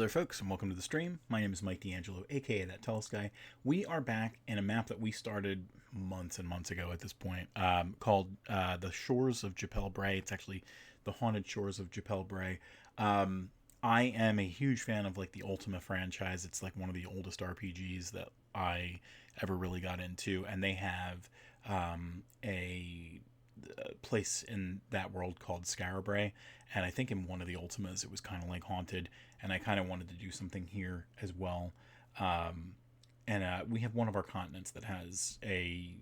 there, folks, and welcome to the stream. My name is Mike D'Angelo, aka That Tellest Guy. We are back in a map that we started months and months ago at this point, called The Shores of Japel Brae. It's actually the Haunted Shores of Japel Brae. I am a huge fan of like the Ultima franchise. It's like one of the oldest RPGs that I ever really got into, and they have a place in that world called Scarabray, and I think in one of the Ultimas it was kind of like haunted, and I kind of wanted to do something here as well. And we have one of our continents that has a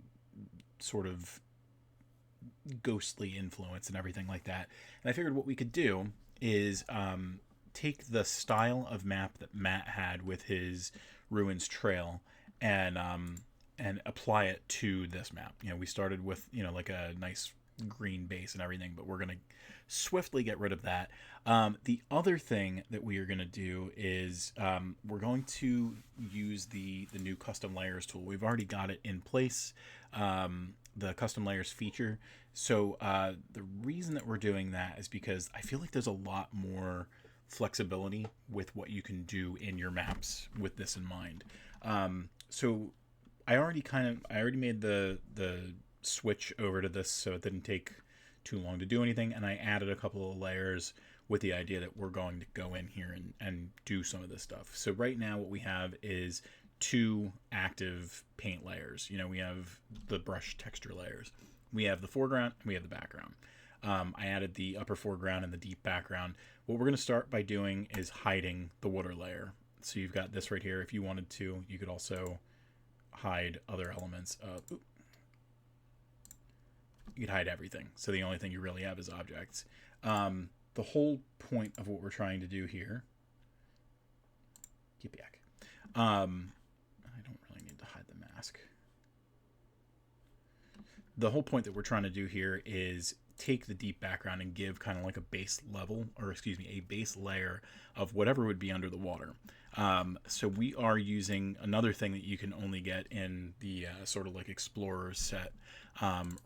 sort of ghostly influence and everything like that, and I figured what we could do is take the style of map that Matt had with his Ruins Trail and apply it to this map. You know, we started with, you know, like a nice green base and everything, but we're going to swiftly get rid of that. The other thing that we are going to do is we're going to use the new custom layers tool. We've already got it in place, the custom layers feature. So the reason that we're doing that is because I feel like there's a lot more flexibility with what you can do in your maps with this in mind. So I already made the switch over to this, so it didn't take too long to do anything, and I added a couple of layers with the idea that we're going to go in here and do some of this stuff. So right now what we have is two active paint layers. You know, we have the brush texture layers. We have the foreground and we have the background. I added the upper foreground and the deep background. What we're going to start by doing is hiding the water layer. So you've got this right here. If you wanted to, you could also hide other elements of... You could hide everything. So the only thing you really have is objects. The whole point of what we're trying to do here... Get back. I don't really need to hide the mask. The whole point that we're trying to do here is take the deep background and give kind of like a base level, or excuse me, a base layer of whatever would be under the water. So we are using another thing that you can only get in the sort of like Explorer set.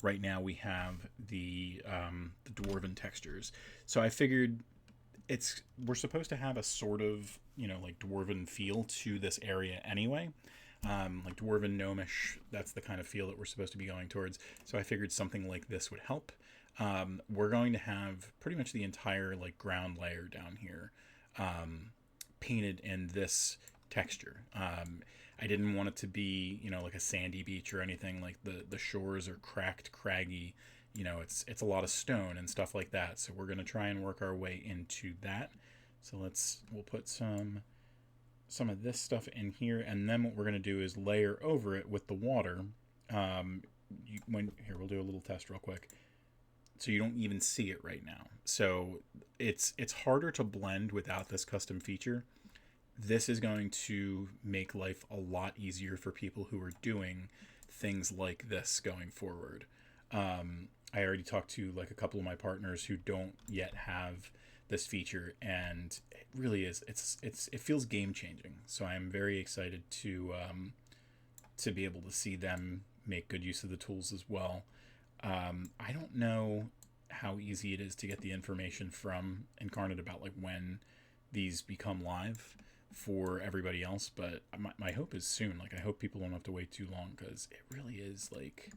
Right now we have the Dwarven textures. So I figured we're supposed to have a sort of, you know, like Dwarven feel to this area anyway. Like Dwarven gnomish, that's the kind of feel that we're supposed to be going towards. So I figured something like this would help. We're going to have pretty much the entire like ground layer down here painted in this texture. I didn't want it to be, you know, like a sandy beach or anything. Like the shores are cracked, craggy. You know, it's a lot of stone and stuff like that. So we're going to try and work our way into that. So we'll put some of this stuff in here, and then what we're going to do is layer over it with the water. Here, we'll do a little test real quick. So you don't even see it right now. So it's harder to blend without this custom feature. This is going to make life a lot easier for people who are doing things like this going forward. I already talked to like a couple of my partners who don't yet have this feature, and it really is it feels game changing. So I'm very excited to be able to see them make good use of the tools as well. I don't know how easy it is to get the information from Incarnate about like when these become live for everybody else, but my hope is soon. Like, I hope people don't have to wait too long, because it really is like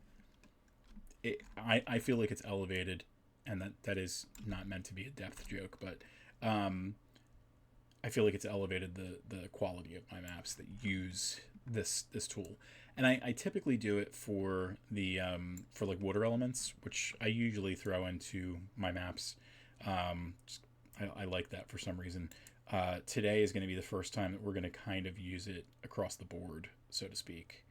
I feel like it's elevated, and that is not meant to be a depth joke, but I feel like it's elevated the quality of my maps that use this tool. And I typically do it for the for like water elements, which I usually throw into my maps. I like that for some reason. Today is going to be the first time that we're going to kind of use it across the board, so to speak,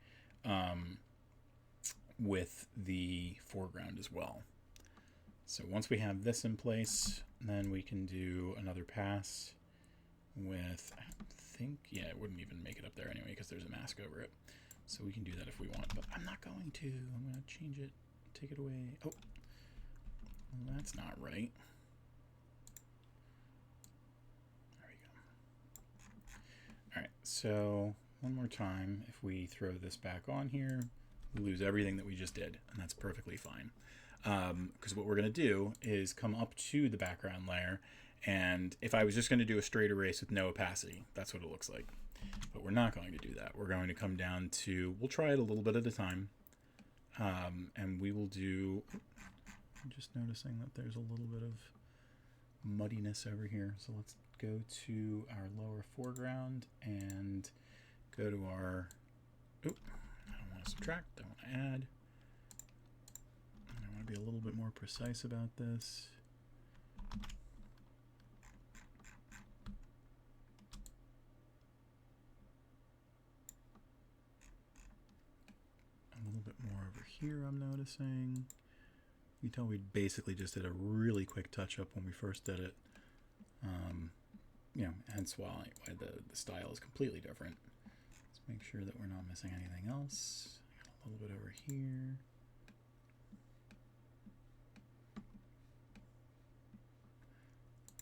with the foreground as well. So once we have this in place, then we can do another pass with, I think, yeah, it wouldn't even make it up there anyway because there's a mask over it. So we can do that if we want, but I'm not going to. I'm going to change it, take it away. Oh, well, that's not right. There we go. All right, so one more time, if we throw this back on here, we lose everything that we just did, and that's perfectly fine. Because what we're going to do is come up to the background layer, And if I was just going to do a straight erase with no opacity, that's what it looks like. But we're not going to do that. We're going to come down to, we'll try it a little bit at a time. And we will do, I'm just noticing that there's a little bit of muddiness over here. So let's go to our lower foreground and go to our, I don't want to subtract, I want to add. I want to be a little bit more precise about this. A little bit more over here, I'm noticing. You can tell we basically just did a really quick touch up when we first did it. You know, hence why the style is completely different. Let's make sure that we're not missing anything else. Got a little bit over here.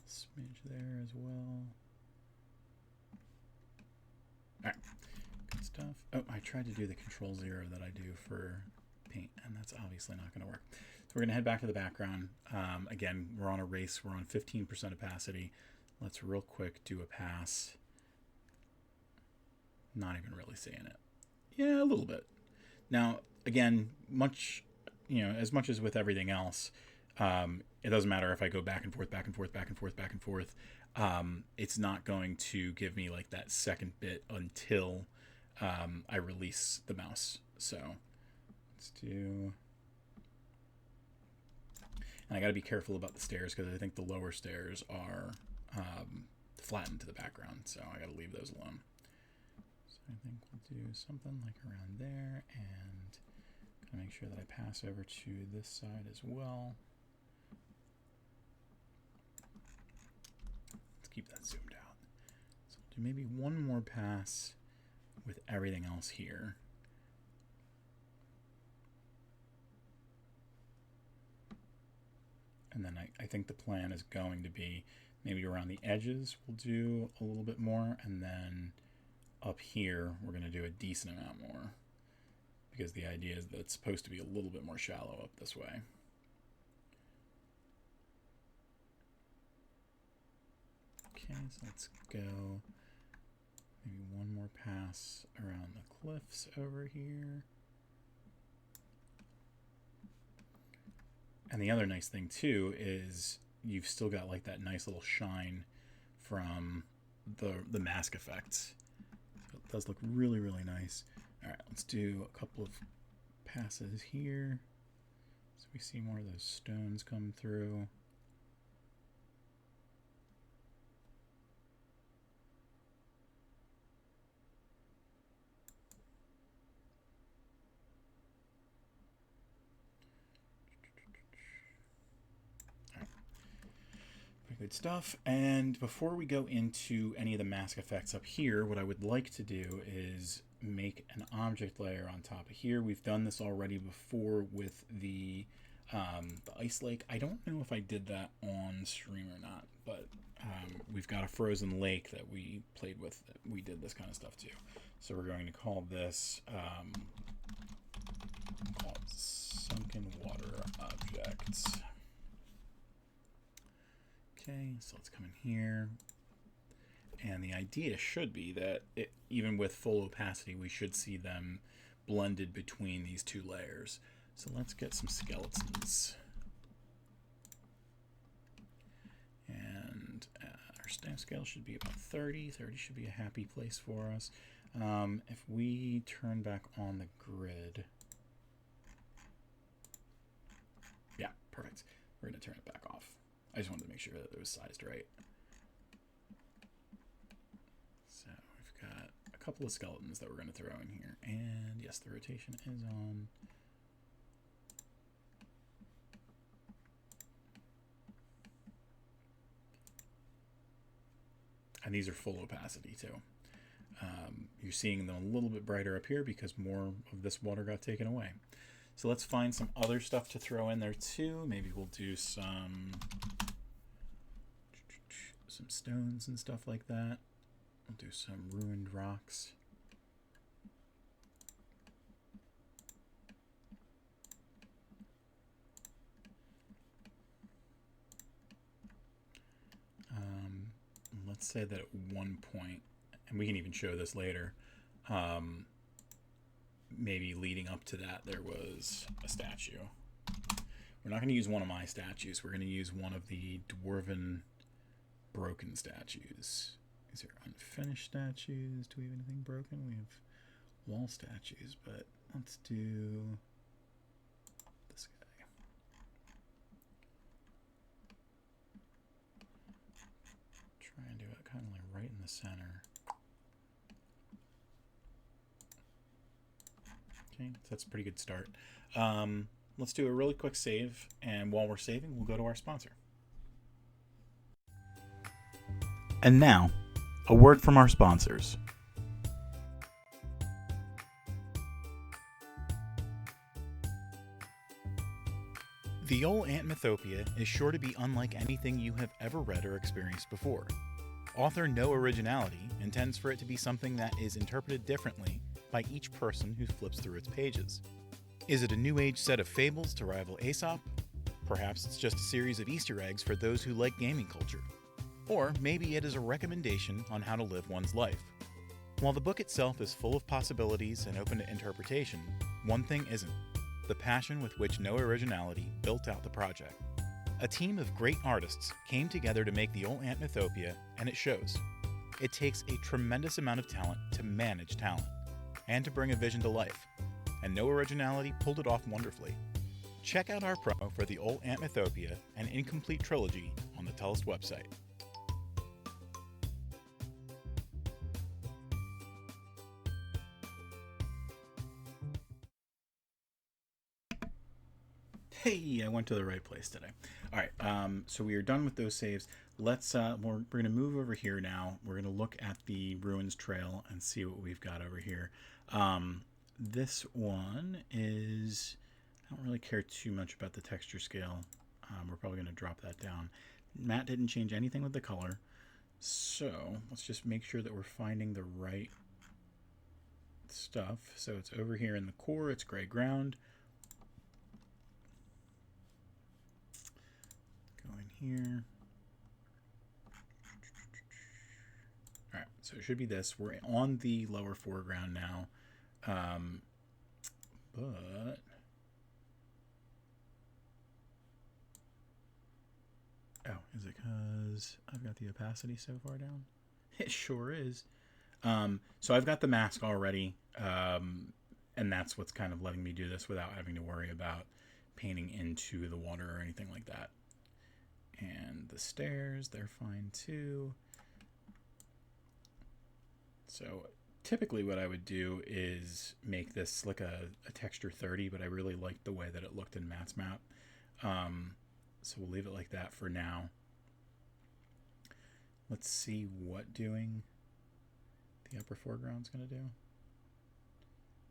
Smidge there as well. Alright, good stuff. Oh, I tried to do the Control 0 that I do for paint, and that's obviously not going to work. So we're going to head back to the background. Again, we're on erase. We're on 15% opacity. Let's real quick do a pass. Not even really seeing it. Yeah, a little bit. Now, again, as much as with everything else, it doesn't matter if I go back and forth, back and forth, back and forth, back and forth. It's not going to give me like that second bit until I release the mouse. So let's do... And I got to be careful about the stairs because I think the lower stairs are flattened to the background, so I got to leave those alone. So I think we'll do something like around there, and make sure that I pass over to this side as well. Let's keep that zoomed out. So we'll do maybe one more pass with everything else here. And then I think the plan is going to be maybe around the edges we'll do a little bit more, and then up here we're going to do a decent amount more, because the idea is that it's supposed to be a little bit more shallow up this way. Okay, so let's go maybe one more pass around the cliffs over here. And the other nice thing too is you've still got like that nice little shine from the mask effects. So it does look really, really nice. All right, let's do a couple of passes here so we see more of those stones come through. Good stuff. And before we go into any of the mask effects up here, what I would like to do is make an object layer on top of here. We've done this already before with the ice lake. I don't know if I did that on stream or not, but we've got a frozen lake that we played with. We did this kind of stuff too. So we're going to call this sunken water objects. Okay, so let's come in here, and the idea should be that even with full opacity, we should see them blended between these two layers. So let's get some skeletons. And our stamp scale should be about 30. 30 should be a happy place for us. If we turn back on the grid, yeah, perfect. We're going to turn it back off. I just wanted to make sure that it was sized right. So we've got a couple of skeletons that we're going to throw in here. And yes, the rotation is on. And these are full opacity too. You're seeing them a little bit brighter up here because more of this water got taken away. So let's find some other stuff to throw in there too. Maybe we'll do some stones and stuff like that. We'll do some ruined rocks. let's say that at one point, and we can even show this later, maybe leading up to that, there was a statue. We're not going to use one of my statues. We're going to use one of the dwarven broken statues. These are unfinished statues. Do we have anything broken? We have wall statues, but let's do this guy. Try and do it kind of like right in the center. Okay, so that's a pretty good start. Let's do a really quick save, and while we're saving, we'll go to our sponsor. And now, a word from our sponsors. The Old Aunt Mythopia is sure to be unlike anything you have ever read or experienced before. Author No Originality intends for it to be something that is interpreted differently by each person who flips through its pages. Is it a new age set of fables to rival Aesop? Perhaps it's just a series of Easter eggs for those who like gaming culture. Or maybe it is a recommendation on how to live one's life. While the book itself is full of possibilities and open to interpretation, one thing isn't: the passion with which No Originality built out the project. A team of great artists came together to make the Old Aunt Mythopia, and it shows. It takes a tremendous amount of talent to manage talent, and to bring a vision to life, and No Originality pulled it off wonderfully. Check out our promo for the Old Aunt Mythopia, an incomplete trilogy, on the Tellest website. Hey, I went to the right place today. All right, so we are done with those saves. Let's we're going to move over here now. We're going to look at the Ruins Trail and see what we've got over here. This one is, I don't really care too much about the texture scale. We're probably going to drop that down. Matt didn't change anything with the color, so let's just make sure that we're finding the right stuff. So it's over here in the core. It's gray ground. Here. All right, so it should be this. We're on the lower foreground now, but oh, is it because I've got the opacity so far down? It sure is. So I've got the mask already, and that's what's kind of letting me do this without having to worry about painting into the water or anything like that. And the stairs, they're fine too. So typically what I would do is make this like a texture 30, but I really liked the way that it looked in Matt's map. So we'll leave it like that for now. Let's see what doing the upper foreground's going to do.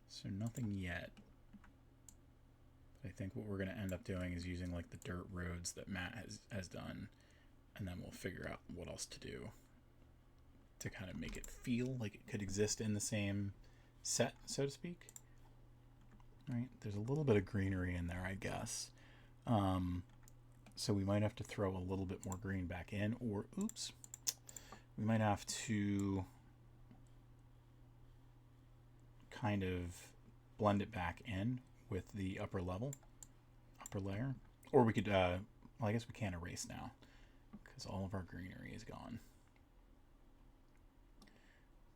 So nothing yet. I think what we're going to end up doing is using like the dirt roads that Matt has done, and then we'll figure out what else to do to kind of make it feel like it could exist in the same set, so to speak. Right? There's a little bit of greenery in there, I guess. So we might have to throw a little bit more green back in, or oops, we might have to kind of blend it back in with the upper layer, or we could well, I guess we can't erase now because all of our greenery is gone,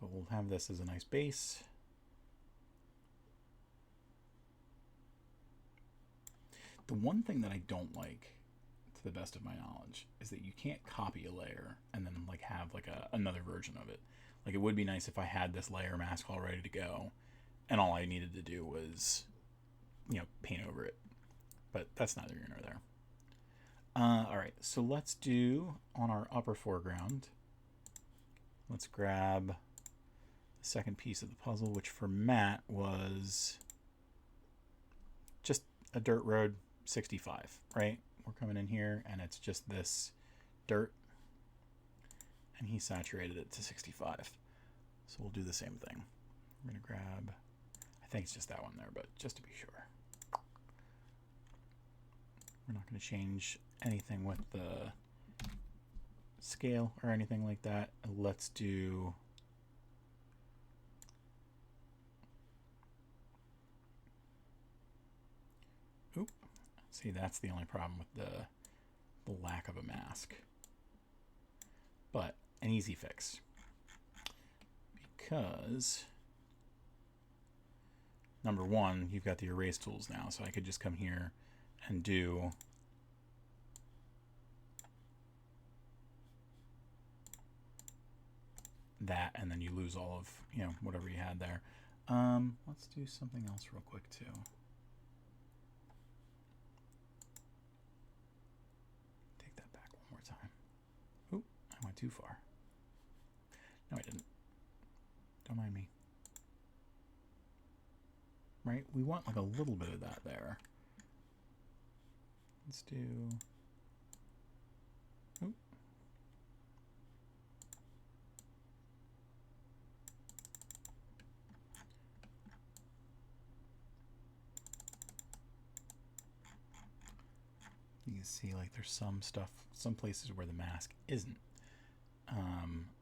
but we'll have this as a nice base. The one thing that I don't like, to the best of my knowledge, is that you can't copy a layer and then like have like another version of it. Like, it would be nice if I had this layer mask all ready to go and all I needed to do was, you know, paint over it, but that's neither here nor there. All right, so let's do on our upper foreground, let's grab the second piece of the puzzle, which for Matt was just a dirt road 65, right? We're coming in here and it's just this dirt, and he saturated it to 65. So we'll do the same thing. We're gonna grab, I think it's just that one there, but just to be sure. We're not going to change anything with the scale or anything like that. Let's do... Oop. See, that's the only problem with the lack of a mask. But an easy fix. Because... number one, you've got the erase tools now, so I could just come here and do that, and then you lose all of, you know, whatever you had there. Let's do something else real quick too. Take that back one more time. Oop, I went too far. No, I didn't. Don't mind me. Right? We want like a little bit of that there. Let's do... Oop. You can see like there's some stuff, some places where the mask isn't.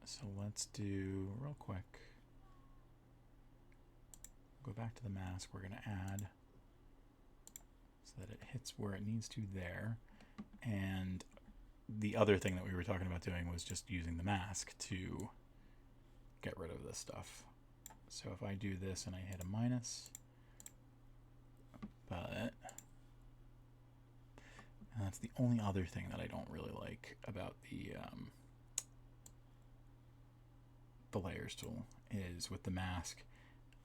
So let's do real quick. Go back to the mask. We're going to add so that it hits where it needs to there. And the other thing that we were talking about doing was just using the mask to get rid of this stuff. So if I do this and I hit a minus, but that's the only other thing that I don't really like about the layers tool is with the mask.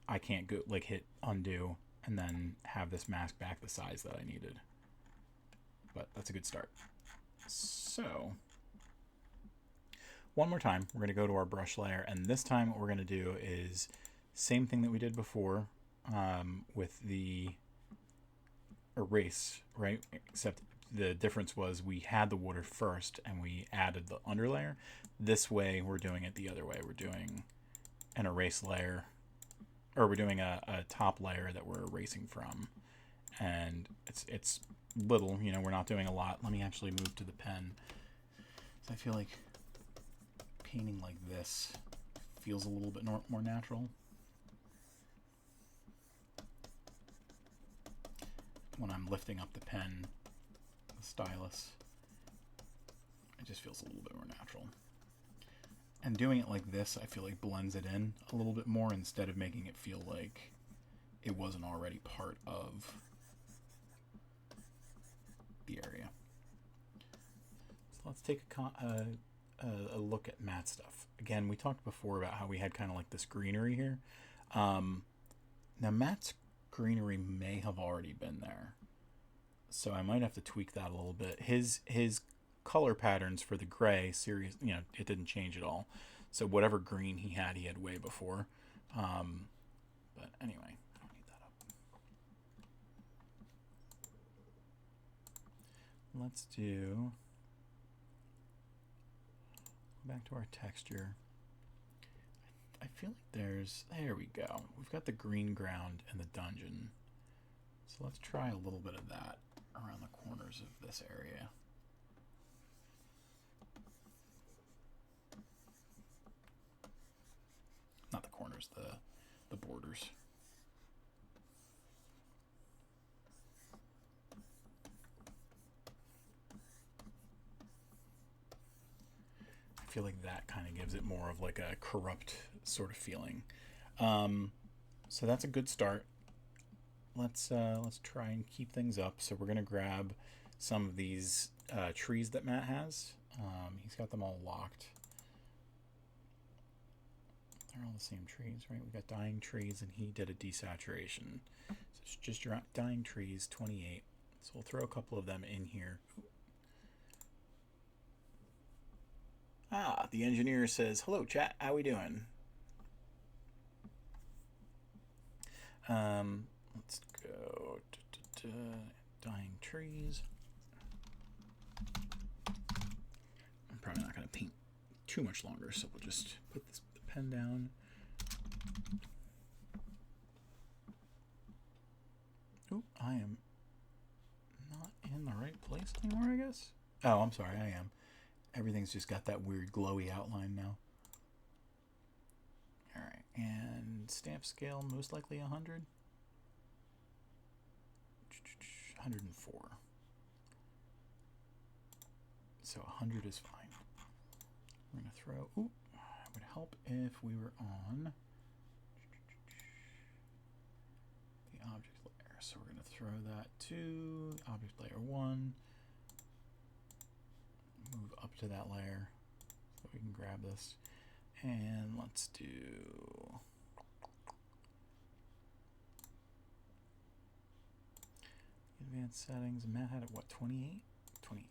I can't go like hit undo and then have this mask back the size that I needed. But that's a good start. So one more time, we're going to go to our brush layer, and this time what we're going to do is same thing that we did before with the erase, right? Except the difference was we had the water first and we added the underlayer. This way we're doing it the other way. We're doing an erase layer, or we're doing a top layer that we're erasing from, and it's little, you know, we're not doing a lot. Let me actually move to the pen. So I feel like painting like this feels a little bit more natural. When I'm lifting up the pen, the stylus, it just feels a little bit more natural. And doing it like this, I feel like blends it in a little bit more instead of making it feel like it wasn't already part of the area. So let's take a look at matte stuff. Again, we talked before about how we had kind of like this greenery here. Now Matt's greenery may have already been there, so I might have to tweak that a little bit. His color patterns for the gray series, you know, it didn't change at all. So whatever green he had way before. But anyway, I don't need that up. Let's do, back to our texture. I feel like there we go. We've got the green ground in the dungeon. So let's try a little bit of that around the corners of this area. Not the corners, the borders. I feel like that kind of gives it more of like a corrupt sort of feeling. So that's a good start. Let's try and keep things up. So we're gonna grab some of these trees that Matt has. He's got them all locked. They're all the same trees, right? We've got dying trees, and he did a desaturation. So it's just dying trees, 28. So we'll throw a couple of them in here. The engineer says, "Hello, chat. How we doing?" Let's go dying trees. I'm probably not going to paint too much longer, so we'll just put the pen down. Oh, I am not in the right place anymore, I guess. Oh, I'm sorry, I am. Everything's just got that weird glowy outline now. All right, and stamp scale, most likely 100. 104. So 100 is fine. We're going to throw, ooh, it would help if we were on the object layer. So we're going to throw that to object layer 1. Move up to that layer so we can grab this. And let's do advanced settings. Matt had it, what, 28? 28.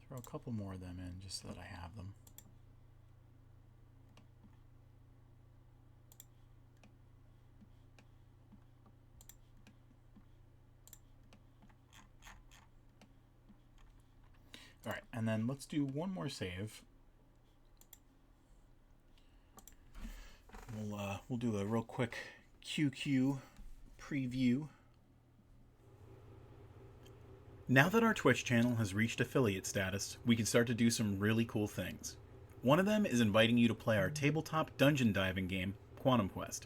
Throw a couple more of them in just so that I have them. All right, and then let's do one more save. We'll do a real quick QQ preview. Now that our Twitch channel has reached affiliate status, we can start to do some really cool things. One of them is inviting you to play our tabletop dungeon diving game, Quantum Quest.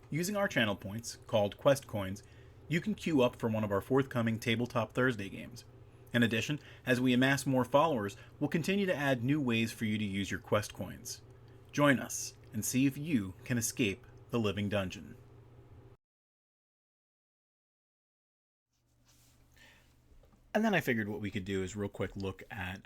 Using our channel points, called Quest Coins, you can queue up for one of our forthcoming Tabletop Thursday games. In addition, as we amass more followers, we'll continue to add new ways for you to use your Quest Coins. Join us and see if you can escape the living dungeon. And then I figured what we could do is real quick look at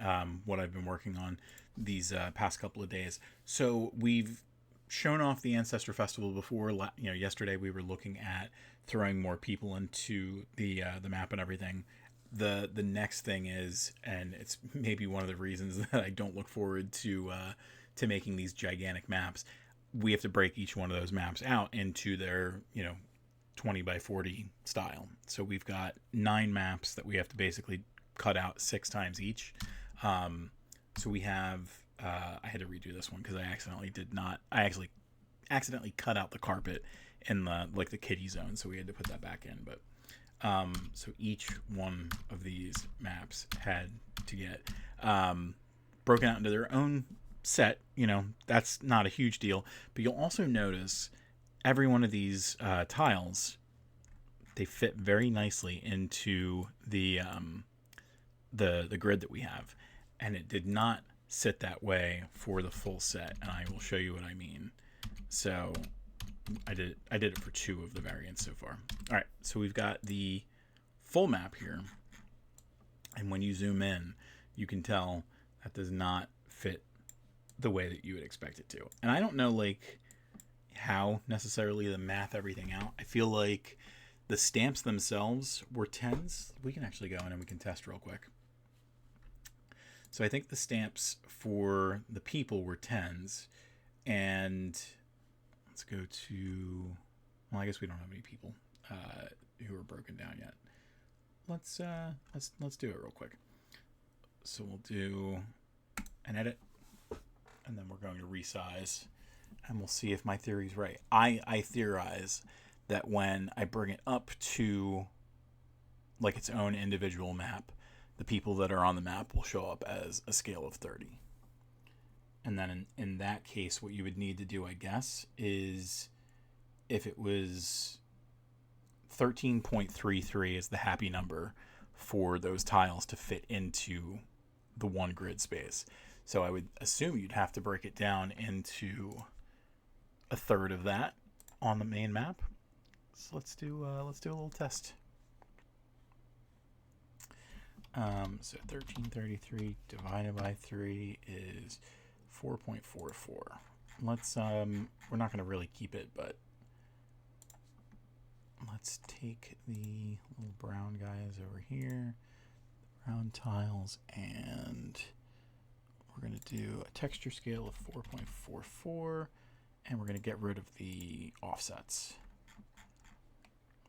what I've been working on these past couple of days. So we've shown off the Ancestor Festival before. Yesterday we were looking at throwing more people into the map and everything. The next thing is, and it's maybe one of the reasons that I don't look forward to making these gigantic maps, we have to break each one of those maps out into their 20 by 40 style. So we've got 9 maps that we have to basically cut out 6 times each. So we have I had to redo this one because I actually accidentally cut out the carpet in the kiddie zone, so we had to put that back in. But so each one of these maps had to get broken out into their own set. That's not a huge deal, but you'll also notice every one of these tiles, they fit very nicely into the grid that we have, and it did not sit that way for the full set, and I will show you what I mean. So I did it for 2 of the variants so far. All right, so we've got the full map here, and when you zoom in, you can tell that does not fit the way that you would expect it to. And I don't know how necessarily to math everything out. I feel like the stamps themselves were 10s. We can actually go in and we can test real quick. So I think the stamps for the people were 10s, and let's go to, well, I guess we don't have any people who are broken down yet. Let's do it real quick. So we'll do an edit, and then we're going to resize, and we'll see if my theory's right. I theorize that when I bring it up to its own individual map, the people that are on the map will show up as a scale of 30. And then in that case, what you would need to do, I guess, is if it was 13.33 is the happy number for those tiles to fit into the one grid space. So I would assume you'd have to break it down into a third of that on the main map. So let's do a little test. So 1333 divided by 3 is 4.44. Let's we're not going to really keep it, but let's take the little brown guys over here, brown tiles, and we're going to do a texture scale of 4.44, and we're going to get rid of the offsets.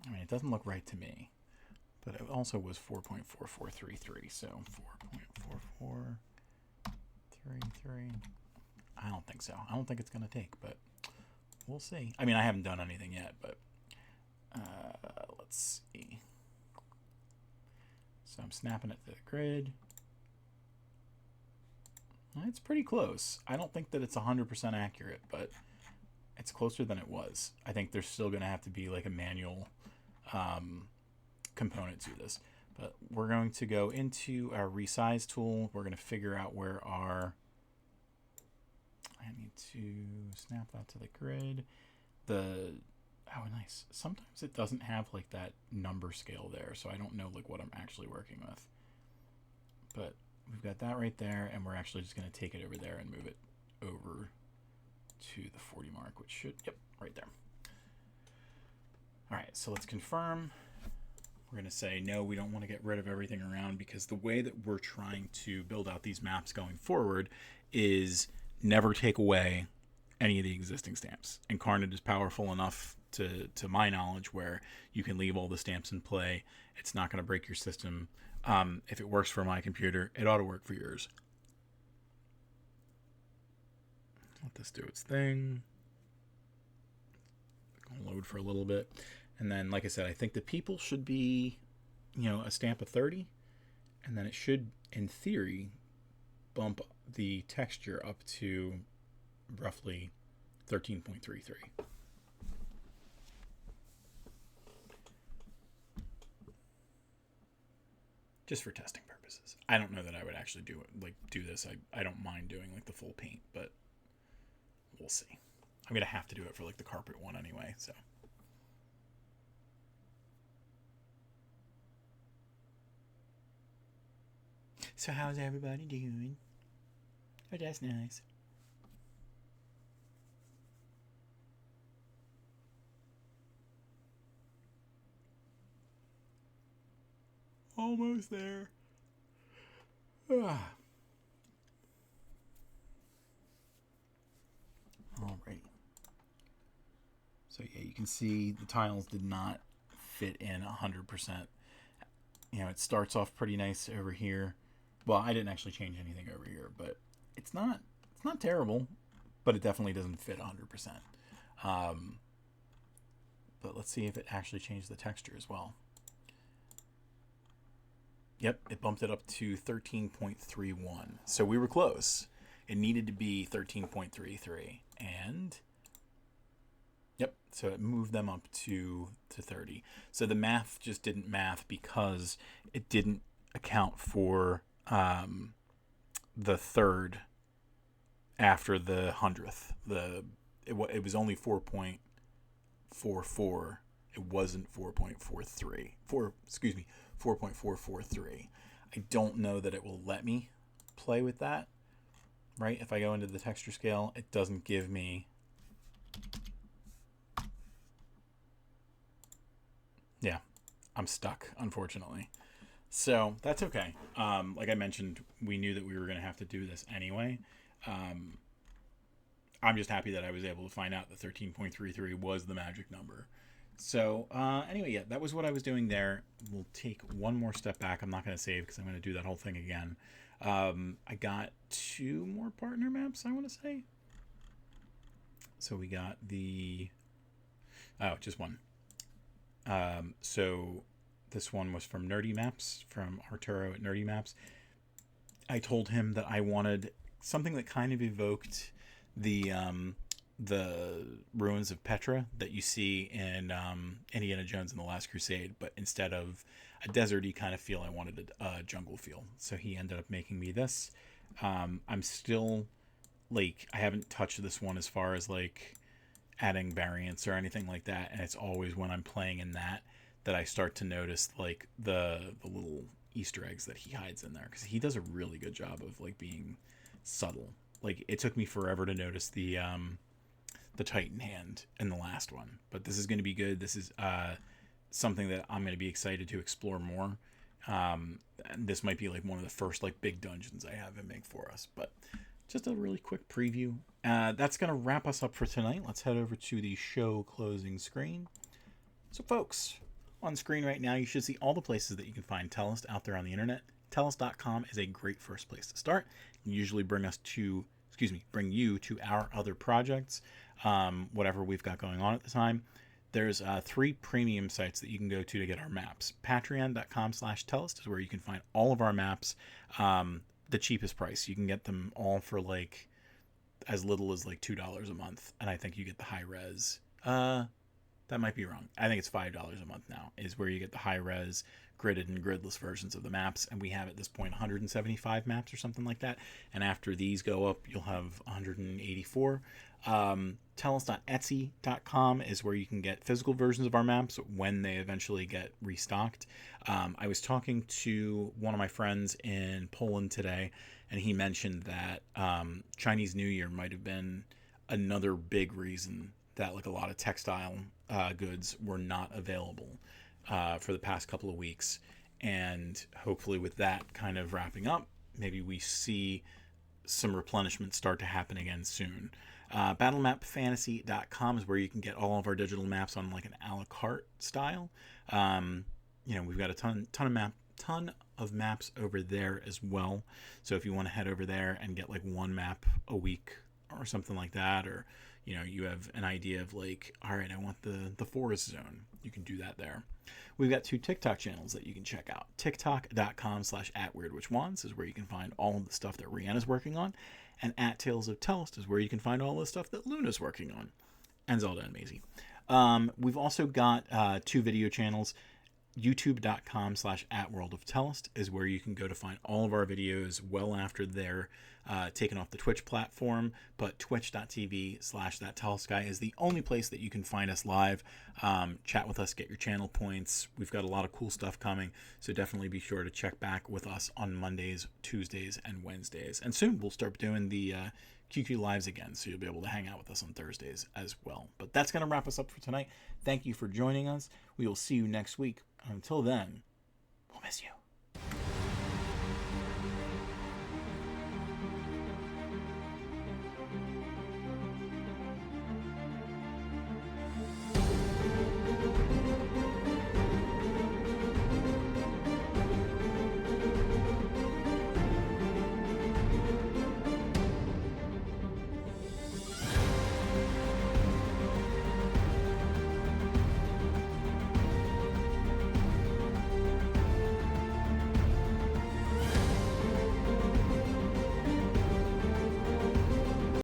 I mean, it doesn't look right to me, but it also was 4.4433, so 4.4433. I don't think so. I don't think it's going to take, but we'll see. I mean, I haven't done anything yet, but let's see. So I'm snapping it to the grid. It's pretty close. I don't think that it's 100% accurate, but it's closer than it was. I think there's still going to have to be like a manual component to this. But we're going to go into our resize tool. We're going to figure out where our... I need to snap that to the grid. Oh, nice. Sometimes it doesn't have like that number scale there, so I don't know like what I'm actually working with. But we've got that right there, and we're actually just going to take it over there and move it over to the 40 mark, which should, yep, right there. All right, so let's confirm. We're going to say, no, we don't want to get rid of everything around, because the way that we're trying to build out these maps going forward is never take away any of the existing stamps. Incarnate is powerful enough, to my knowledge, where you can leave all the stamps in play. It's not going to break your system. If it works for my computer, it ought to work for yours. Let this do its thing. I'll load for a little bit. And then, like I said, I think the people should be, a stamp of 30. And then it should, in theory, bump the texture up to roughly 13.33. Just for testing purposes. I don't know that I would actually do this. I don't mind doing like the full paint, but we'll see. I'm gonna have to do it for like the carpet one anyway, so. So how's everybody doing? Oh, that's nice. Almost there. Alrighty. So yeah, you can see the tiles did not fit in 100%. It starts off pretty nice over here. Well, I didn't actually change anything over here, but it's not terrible, but it definitely doesn't fit 100%. But let's see if it actually changed the texture as well. Yep, it bumped it up to 13.31. So we were close. It needed to be 13.33. And yep, so it moved them up to 30. So the math just didn't math because it didn't account for the third after the 100th. It was only 4.44. It wasn't 4.43. 4.443. I don't know that it will let me play with that, right? If I go into the texture scale, it doesn't give me... Yeah, I'm stuck, unfortunately. So that's okay. Like I mentioned, we knew that we were going to have to do this anyway. I'm just happy that I was able to find out that 13.33 was the magic number. So anyway, yeah, that was what I was doing there. We'll take one more step back. I'm not going to save because I'm going to do that whole thing again. I got 2 more partner maps, I want to say. So we got just one. So this one was from Nerdy Maps, from Arturo at Nerdy Maps. I told him that I wanted something that kind of evoked the ruins of Petra that you see in Indiana Jones and the Last Crusade, but instead of a deserty kind of feel, I wanted a jungle feel. So he ended up making me this. I'm still I haven't touched this one as far as adding variants or anything like that, and it's always when I'm playing in that I start to notice the little Easter eggs that he hides in there, because he does a really good job of being subtle. It took me forever to notice the Titan hand in the last one, but this is going to be good. This is something that I'm going to be excited to explore more. And this might be one of the first big dungeons I have him make for us, but just a really quick preview. That's going to wrap us up for tonight. Let's head over to the show closing screen. So folks, on screen right now, you should see all the places that you can find Tellest out there on the internet. Tellest.com is a great first place to start. It can usually bring you to our other projects. whatever we've got going on at the time. There's 3 premium sites that you can go to get our maps. Patreon.com/Tellest is where you can find all of our maps, the cheapest price. You can get them all for like as little as like $2 a month, and I think you get the high res. That might be wrong. I think it's $5 a month now is where you get the high res gridded and gridless versions of the maps, and we have at this point 175 maps or something like that, and after these go up you'll have 184. Tellest.etsy.com is where you can get physical versions of our maps when they eventually get restocked. I was talking to one of my friends in Poland today, and he mentioned that Chinese New Year might have been another big reason that like a lot of textile goods were not available for the past couple of weeks. And hopefully with that kind of wrapping up, maybe we see some replenishment start to happen again soon. Battlemapfantasy.com is where you can get all of our digital maps on like an a la carte style. We've got a ton of maps over there as well. So if you want to head over there and get like one map a week or something like that, or you have an idea of like, all right, I want the forest zone, you can do that there. We've got 2 TikTok channels that you can check out. TikTok.com/@WeirdWitchWands is where you can find all of the stuff that Rhianna's working on, and @TalesOfTellest is where you can find all the stuff that Luna's working on, and Zelda and Maisie. We've also got 2 video channels. YouTube.com/@WorldOfTellest is where you can go to find all of our videos well after they're taken off the Twitch platform, but twitch.tv/ThatTellestGuy is the only place that you can find us live. Chat with us, get your channel points. We've got a lot of cool stuff coming, so definitely be sure to check back with us on Mondays, Tuesdays, and Wednesdays. And soon we'll start doing the QQ Lives again, so you'll be able to hang out with us on Thursdays as well. But that's going to wrap us up for tonight. Thank you for joining us. We will see you next week. Until then, we'll miss you.